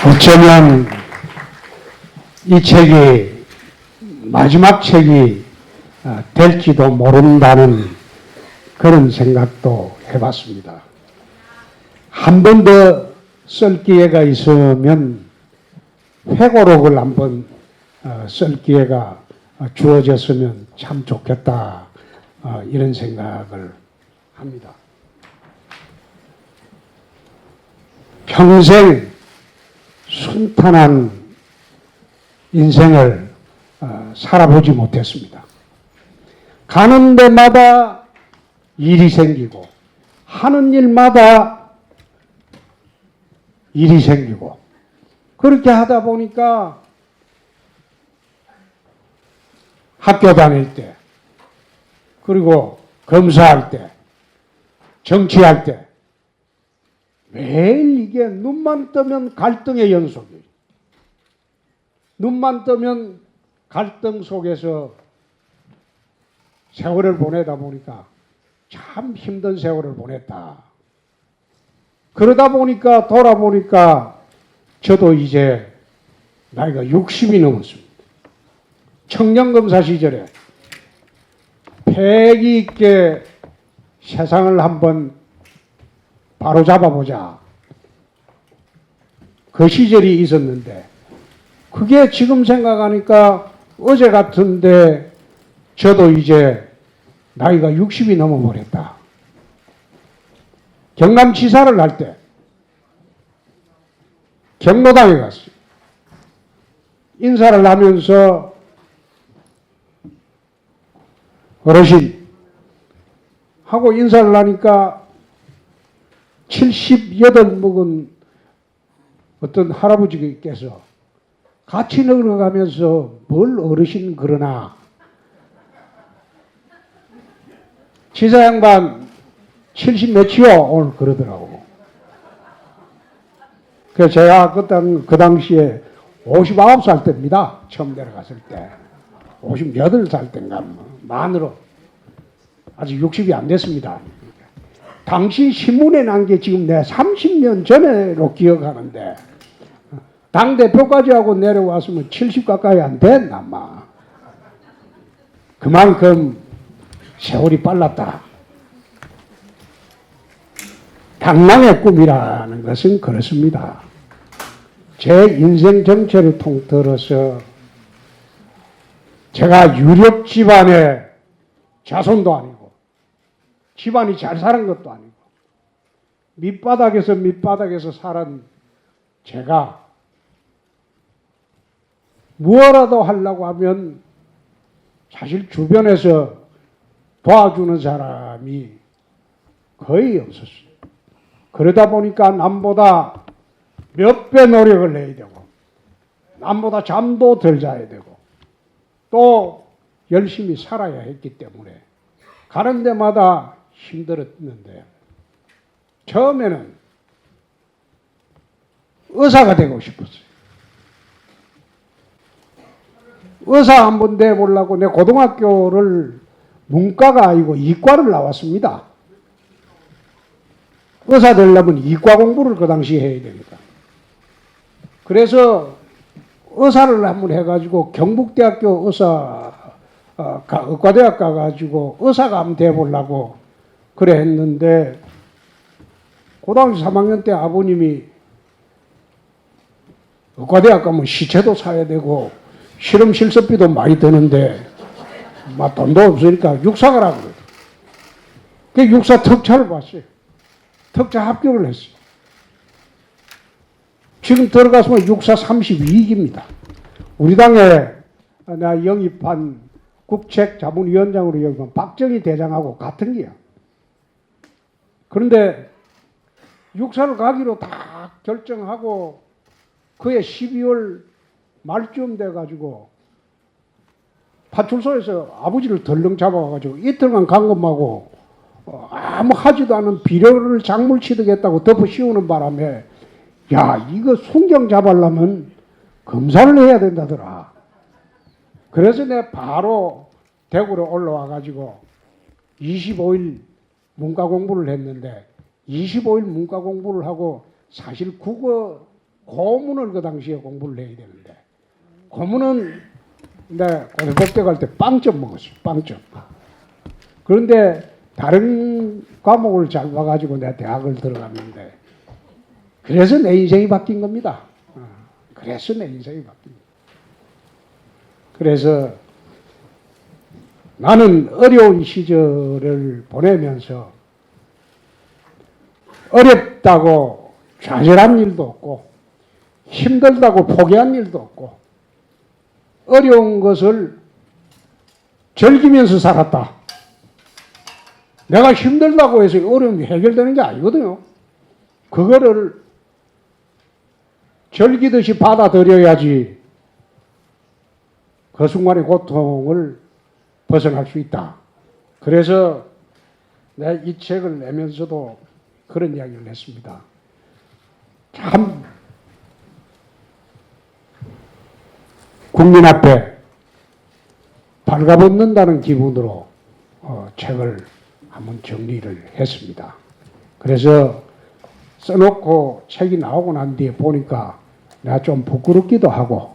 어쩌면 이 책이 마지막 책이 될지도 모른다는 그런 생각도 해봤습니다. 한 번 더 쓸 기회가 있으면 회고록을 한번 쓸 기회가 주어졌으면 참 좋겠다, 이런 생각을 합니다. 평생 순탄한 인생을 살아보지 못했습니다. 가는 데마다 일이 생기고 하는 일마다 일이 생기고 그렇게 하다 보니까 학교 다닐 때 그리고 검사할 때 정치할 때 매일 이게 눈만 뜨면 갈등의 연속이에요. 눈만 뜨면 갈등 속에서 세월을 보내다 보니까 참 힘든 세월을 보냈다. 그러다 보니까 돌아보니까 저도 이제 나이가 60이 넘었습니다. 청년검사 시절에 패기 있게 세상을 한번 바로잡아보자. 그 시절이 있었는데 그게 지금 생각하니까 어제 같은데 저도 이제 나이가 60이 넘어버렸다. 경남지사를 할 때 경로당에 갔어요. 인사를 하면서 어르신 하고 인사를 하니까 78 먹은 어떤 할아버지께서 같이 늙어가면서 뭘 어르신 그러나 지사 양반 70 몇이요? 오늘 그러더라고. 그래서 제가 그 당시에 59살 때입니다. 처음 내려갔을 때. 58살 때인가, 만으로. 아직 60이 안 됐습니다. 당시 신문에 난 게 지금 내가 30년 전에로 기억하는데, 당대표까지 하고 내려왔으면 70 가까이 안 됐나, 아마. 그만큼 세월이 빨랐다. 당랑의 꿈이라는 것은 그렇습니다. 제 인생 정체를 통틀어서 제가 유력 집안의 자손도 아니고 집안이 잘 사는 것도 아니고 밑바닥에서 살은 제가 무엇라도 하려고 하면 사실 주변에서 도와주는 사람이 거의 없었어요. 그러다 보니까 남보다 몇 배 노력을 해야 되고 남보다 잠도 덜 자야 되고 또 열심히 살아야 했기 때문에 가는 데마다 힘들었는데 처음에는 의사가 되고 싶었어요. 의사 한번 돼보려고 내 고등학교를 문과가 아니고 이과를 나왔습니다. 의사 되려면 이과 공부를 그 당시에 해야 됩니다. 그래서 의사를 한번 해가지고 경북대학교 의과대학 가가지고 의사가 한번 돼보려고 그래 했는데 고등학교 3학년 때 아버님이 의과대학 가면 시체도 사야 되고 실험 실습비도 많이 드는데 막 돈도 없으니까 육사가라고 그래요. 그 육사 특차를 봤어요. 특차 합격을 했어요. 지금 들어가서면 육사 32기입니다. 우리 당에 나 영입한 국책자문위원장으로 영입한 박정희 대장하고 같은 게야. 그런데 육사를 가기로 다 결정하고 그해 12월 말쯤 돼가지고 파출소에서 아버지를 덜렁 잡아가지고 이틀간 간 것하고 아무 하지도 않은 비료를 작물 취득했다고 덮어 씌우는 바람에 야 이거 순경 잡으려면 검사를 해야 된다더라. 그래서 내가 바로 대구로 올라와 가지고 25일 문과 공부를 했는데 25일 문과 공부를 하고 사실 국어 고문을 그 당시에 공부를 해야 되는데 고문은 내 고등법대 갈 때 빵점 먹었어요. 빵점. 그런데 다른 과목을 잘 봐가지고 내가 대학을 들어갔는데 그래서 내 인생이 바뀐 겁니다. 그래서 내 인생이 바뀐 겁니다. 그래서 나는 어려운 시절을 보내면서 어렵다고 좌절한 일도 없고 힘들다고 포기한 일도 없고 어려운 것을 즐기면서 살았다. 내가 힘들다고 해서 어려움이 해결되는 게 아니거든요. 그거를 즐기듯이 받아들여야지 그 순간의 고통을 벗어날 수 있다. 그래서 내가 이 책을 내면서도 그런 이야기를 했습니다. 참 국민 앞에 발가벗는다는 기분으로 책을 한번 정리를 했습니다. 그래서 써놓고 책이 나오고 난 뒤에 보니까 내가 좀 부끄럽기도 하고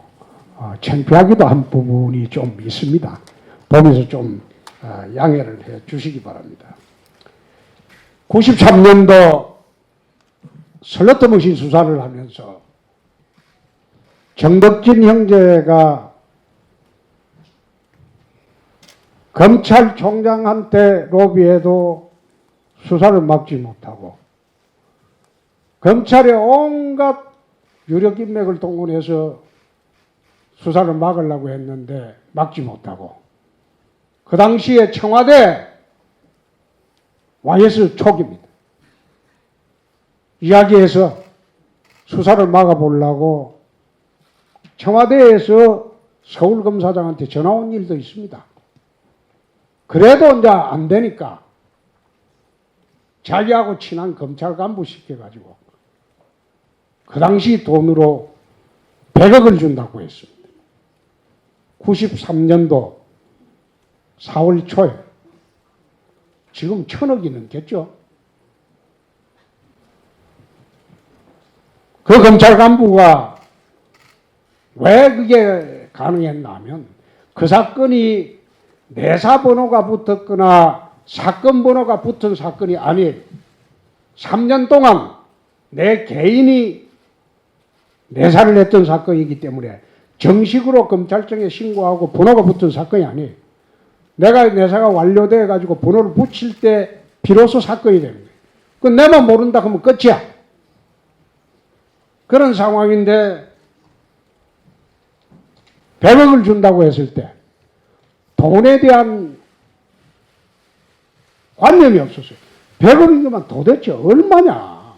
창피하기도 한 부분이 좀 있습니다. 보면서 좀 양해를 해 주시기 바랍니다. 93년도 슬로트머신 수사를 하면서 정덕진 형제가 검찰총장한테 로비해도 수사를 막지 못하고 검찰의 온갖 유력 인맥을 동원해서 수사를 막으려고 했는데 막지 못하고 그 당시에 청와대 YS 초기입니다. 이야기해서 수사를 막아보려고 청와대에서 서울검사장한테 전화 온 일도 있습니다. 그래도 이제 안 되니까 자기하고 친한 검찰 간부 시켜가지고 그 당시 돈으로 100억을 준다고 했습니다. 93년도 4월 초에 지금 1000억이 넘겠죠. 그 검찰 간부가 왜 그게 가능했나 하면 그 사건이 내사 번호가 붙었거나 사건 번호가 붙은 사건이 아니에요. 3년 동안 내 개인이 내사를 했던 사건이기 때문에 정식으로 검찰청에 신고하고 번호가 붙은 사건이 아니에요. 내가 내사가 완료돼 가지고 번호를 붙일 때 비로소 사건이 되는 거예요. 그 내만 모른다 그러면 끝이야. 그런 상황인데 100억을 준다고 했을 때 돈에 대한 관념이 없었어요. 100억이면 도대체 얼마냐.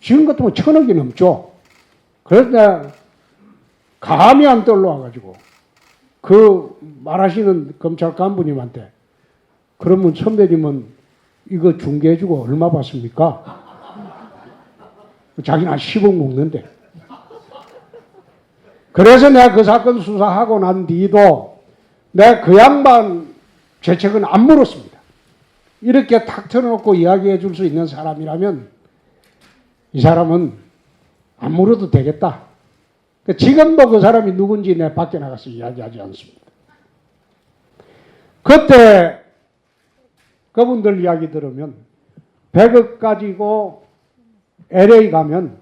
지금 같으면 1000억이 넘죠. 그래서 내가 감이 안 떨러와가지고 그 말하시는 검찰 간부님한테 그러면 선배님은 이거 중개해주고 얼마 받습니까? 자기는 한 10억 먹는데. 그래서 내가 그 사건 수사하고 난 뒤도 내가 그 양반 제 책은 안 물었습니다. 이렇게 탁 틀어놓고 이야기해 줄 수 있는 사람이라면 이 사람은 안 물어도 되겠다. 지금도 그 사람이 누군지 내가 밖에 나가서 이야기하지 않습니다. 그때 그분들 이야기 들으면 100억 가지고 LA 가면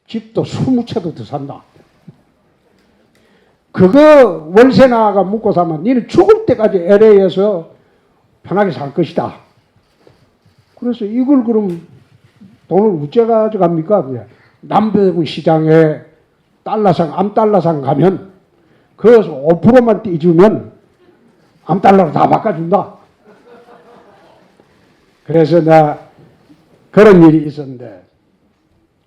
집도 20채도 더 산다. 그거 월세 나가 묵고 사면 니는 죽을 때까지 LA에서 편하게 살 것이다. 그래서 이걸 그럼 돈을 어째 가져갑니까? 남대문 시장에 암달러상 가면 거기서 5%만 떼주면 암달러로 다 바꿔준다. 그래서 나 그런 일이 있었는데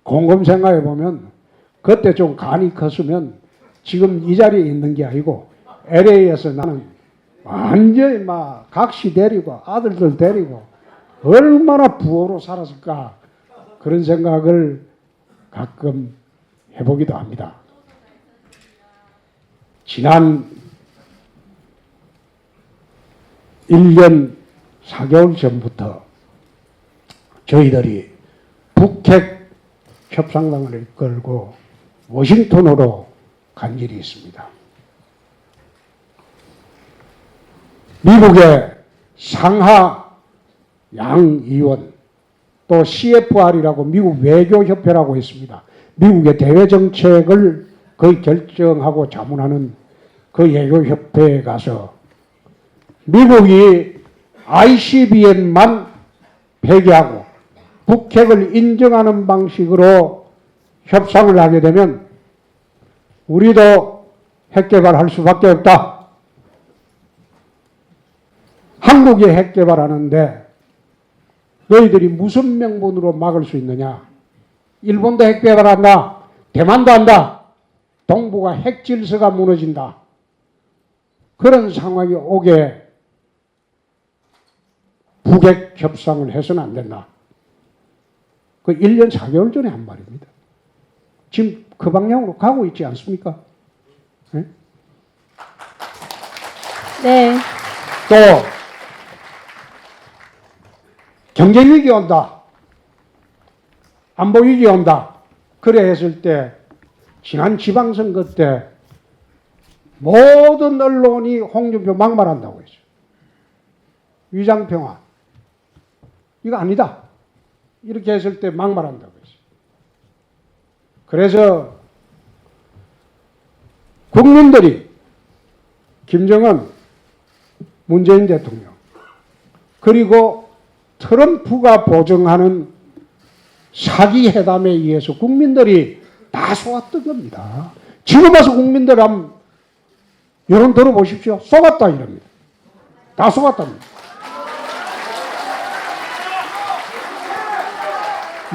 곰곰 생각해 보면 그때 좀 간이 컸으면 지금 이 자리에 있는 게 아니고 LA에서 나는 완전히 막 각시 데리고 아들들 데리고 얼마나 부호로 살았을까 그런 생각을 가끔 해보기도 합니다. 지난 1년 4개월 전부터 저희들이 북핵 협상단을 이끌고 워싱턴으로 간 일이 있습니다. 미국의 상하 양의원 또 CFR이라고 미국 외교협회라고 있습니다. 미국의 대외 정책을 거의 결정하고 자문하는 그 외교협회에 가서 미국이 ICBM만 폐기하고 북핵을 인정하는 방식으로 협상을 하게 되면 우리도 핵 개발할 수밖에 없다. 한국이 핵 개발하는데 너희들이 무슨 명분으로 막을 수 있느냐? 일본도 핵 개발한다. 대만도 한다. 동북아 핵 질서가 무너진다. 그런 상황이 오게 북핵 협상을 해서는 안 된다. 그 1년 4개월 전에 한 말입니다. 지금 그 방향으로 가고 있지 않습니까? 네? 네. 또 경제위기 온다. 안보위기 온다. 그래 했을 때 지난 지방선거 때 모든 언론이 홍준표 막말한다고 했어요. 위장평화. 이거 아니다. 이렇게 했을 때 막말한다고 했어요. 그래서 국민들이 김정은, 문재인 대통령 그리고 트럼프가 보증하는 사기회담에 의해서 국민들이 다 속았던 겁니다. 지금 와서 국민들 한번 여론 들어보십시오. 속았다 이럽니다. 다 속았답니다.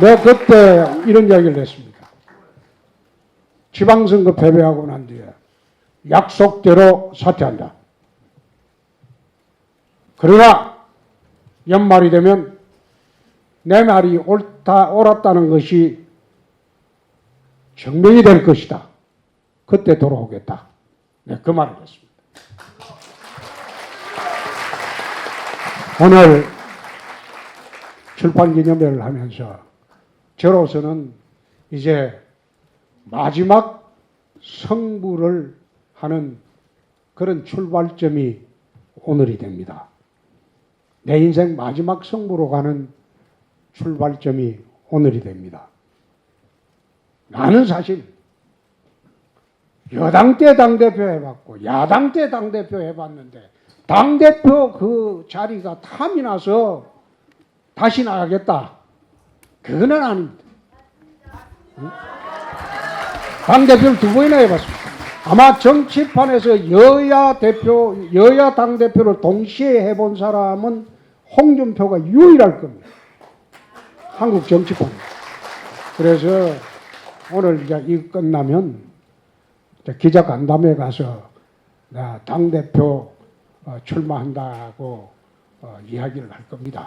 내가 그때 이런 이야기를 했습니다. 지방선거 패배하고 난 뒤에 약속대로 사퇴한다. 그러나 연말이 되면 내 말이 옳았다는 것이 증명이 될 것이다. 그때 돌아오겠다. 네, 그 말을 했습니다. 오늘 출판기념회를 하면서 저로서는 이제 마지막 성부를 하는 그런 출발점이 오늘이 됩니다. 내 인생 마지막 성부로 가는 출발점이 오늘이 됩니다. 나는 사실 여당 때 당대표 해봤고 야당 때 당대표 해봤는데 당대표 그 자리가 탐이 나서 다시 나가겠다. 그거는 아닙니다. 응? 당대표를 2번이나 해봤습니다. 아마 정치판에서 여야 당대표를 동시에 해본 사람은 홍준표가 유일할 겁니다. 한국 정치판. 그래서 오늘 이제 이거 끝나면 기자간담회 가서 나 당대표 출마한다고 이야기를 할 겁니다.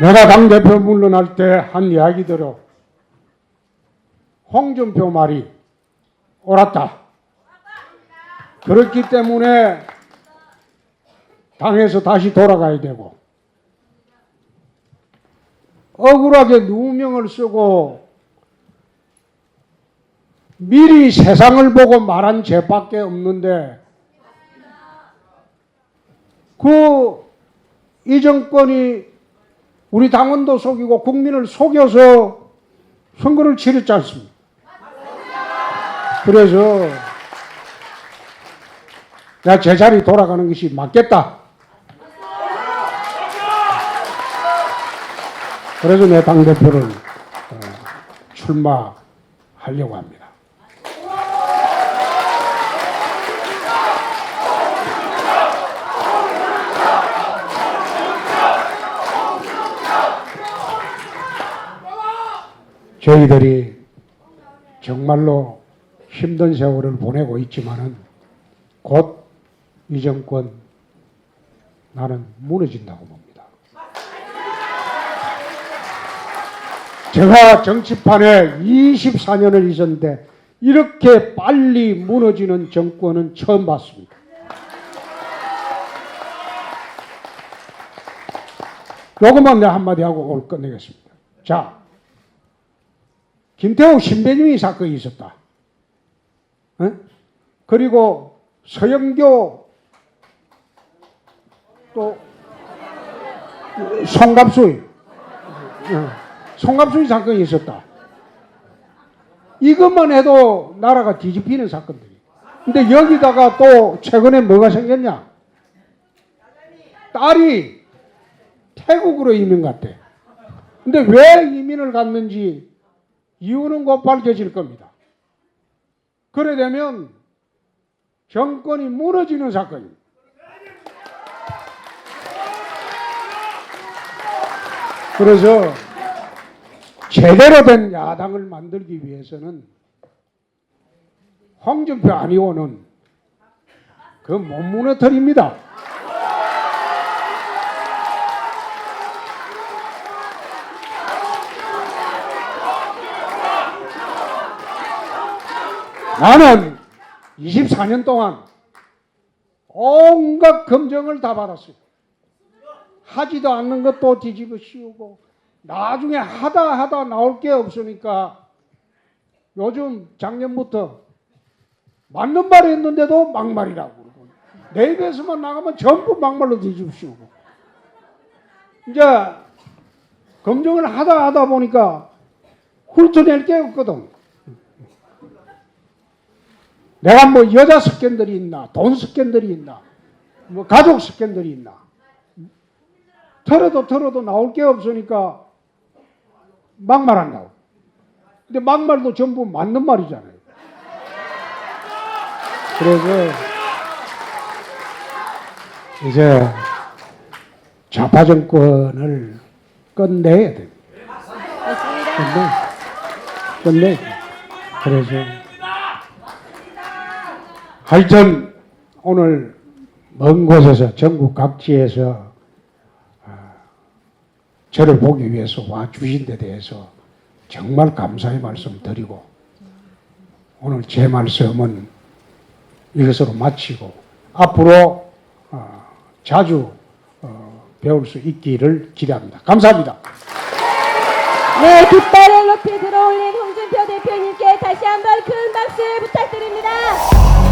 내가 당대표 물러날 때 한 이야기대로 홍준표 말이 옳았다. 그렇기 때문에 당에서 다시 돌아가야 되고 억울하게 누명을 쓰고 미리 세상을 보고 말한 죄밖에 없는데 이 정권이 우리 당원도 속이고 국민을 속여서 선거를 치렀지 않습니까? 그래서 내가 제자리 돌아가는 것이 맞겠다. 그래서 내 당대표를 출마하려고 합니다. 저희들이 정말로 힘든 세월을 보내고 있지만은 곧 이 정권 나는 무너진다고 봅니다. 제가 정치판에 24년을 있었는데 이렇게 빨리 무너지는 정권은 처음 봤습니다. 요것만 내가 한마디 하고 오늘 끝내겠습니다. 자, 김태호 신배중이 사건이 있었다. 그리고 서영교 또 송갑수의 사건이 있었다. 이것만 해도 나라가 뒤집히는 사건들이. 근데 여기다가 또 최근에 뭐가 생겼냐? 딸이 태국으로 이민 갔대. 근데 왜 이민을 갔는지 이유는 곧 밝혀질 겁니다. 그래 되면 정권이 무너지는 사건입니다. 그래서 제대로 된 야당을 만들기 위해서는 홍준표 아니오는 그 못 무너뜨립니다. 나는 24년 동안 온갖 검증을 다 받았어요. 하지도 않는 것도 뒤집어 씌우고 나중에 하다 나올 게 없으니까 요즘 작년부터 맞는 말 했는데도 막말이라고 그러고 내 입에서만 나가면 전부 막말로 뒤집어 씌우고 이제 검증을 하다 보니까 훑어낼 게 없거든. 내가 뭐 여자 스캔들이 있나, 돈 스캔들이 있나, 뭐 가족 스캔들이 있나. 털어도 나올 게 없으니까 막말한다고. 근데 막말도 전부 맞는 말이잖아요. 그래서 이제 좌파 정권을 끝내야 됩니다. 끝내야 됩니다. 그래서 하여튼 오늘 먼 곳에서 전국 각지에서 저를 보기 위해서 와주신 데 대해서 정말 감사의 말씀 드리고 오늘 제 말씀은 이것으로 마치고 앞으로 자주 배울 수 있기를 기대합니다. 감사합니다. 네, 깃발을 높이 들어올린 홍준표 대표님께 다시 한번 큰 박수 부탁드립니다.